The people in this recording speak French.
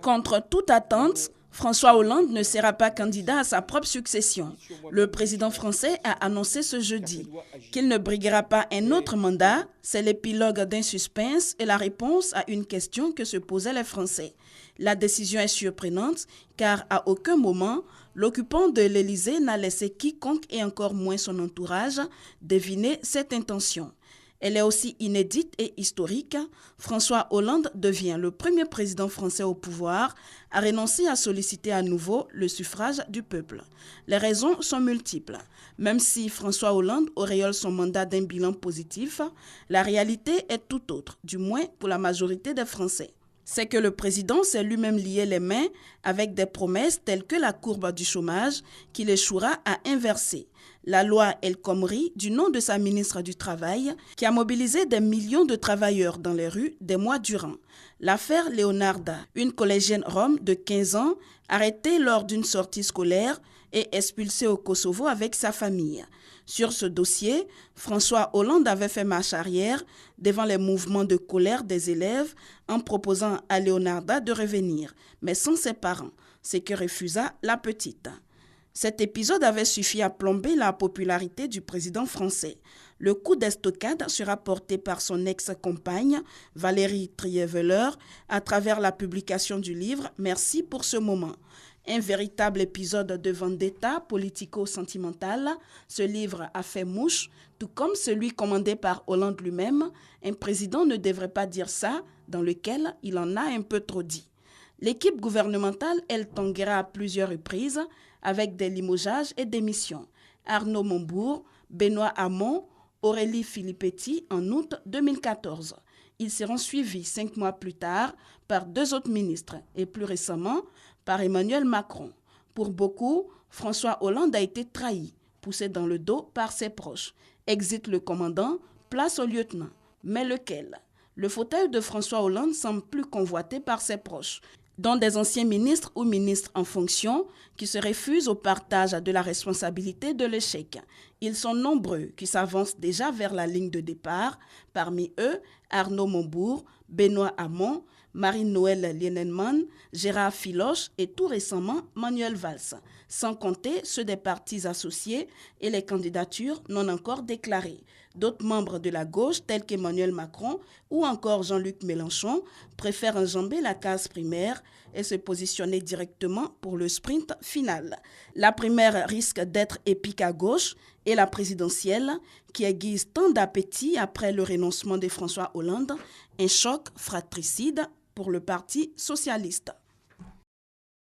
Contre toute attente, François Hollande ne sera pas candidat à sa propre succession. Le président français a annoncé ce jeudi qu'il ne briguera pas un autre mandat. C'est l'épilogue d'un suspense et la réponse à une question que se posaient les Français. La décision est surprenante car à aucun moment, l'occupant de l'Élysée n'a laissé quiconque et encore moins son entourage deviner cette intention. Elle est aussi inédite et historique. François Hollande devient le premier président français au pouvoir à renoncer à solliciter à nouveau le suffrage du peuple. Les raisons sont multiples. Même si François Hollande auréole son mandat d'un bilan positif, la réalité est tout autre, du moins pour la majorité des Français. C'est que le président s'est lui-même lié les mains avec des promesses telles que la courbe du chômage qu'il échouera à inverser. La loi El Khomri, du nom de sa ministre du Travail, qui a mobilisé des millions de travailleurs dans les rues des mois durant. L'affaire Leonarda, une collégienne rome de 15 ans, arrêtée lors d'une sortie scolaire et expulsée au Kosovo avec sa famille. Sur ce dossier, François Hollande avait fait marche arrière devant les mouvements de colère des élèves en proposant à Leonarda de revenir, mais sans ses parents, ce que refusa la petite. Cet épisode avait suffi à plomber la popularité du président français. Le coup d'estocade sera porté par son ex-compagne, Valérie Trierweiler, à travers la publication du livre « Merci pour ce moment ». Un véritable épisode de vendetta politico-sentimental, ce livre a fait mouche, tout comme celui commandé par Hollande lui-même. Un président ne devrait pas dire ça, dans lequel il en a un peu trop dit. L'équipe gouvernementale, elle tanguera à plusieurs reprises avec des limogeages et démissions. Arnaud Montebourg, Benoît Hamon, Aurélie Filippetti en août 2014. Ils seront suivis 5 mois plus tard par 2 autres ministres et plus récemment par Emmanuel Macron. Pour beaucoup, François Hollande a été trahi, poussé dans le dos par ses proches. Exit le commandant, place au lieutenant. Mais lequel? Le fauteuil de François Hollande semble plus convoité par ses proches, dont des anciens ministres ou ministres en fonction qui se refusent au partage de la responsabilité de l'échec. Ils sont nombreux qui s'avancent déjà vers la ligne de départ, parmi eux Arnaud Montebourg, Benoît Hamon, Marie-Noëlle Lienemann, Gérard Filoche et tout récemment Manuel Valls, sans compter ceux des partis associés et les candidatures non encore déclarées. D'autres membres de la gauche, tels qu'Emmanuel Macron ou encore Jean-Luc Mélenchon, préfèrent enjamber la case primaire et se positionner directement pour le sprint final. La primaire risque d'être épique à gauche et la présidentielle, qui aiguise tant d'appétit après le renoncement de François Hollande, un choc fratricide pour le Parti socialiste.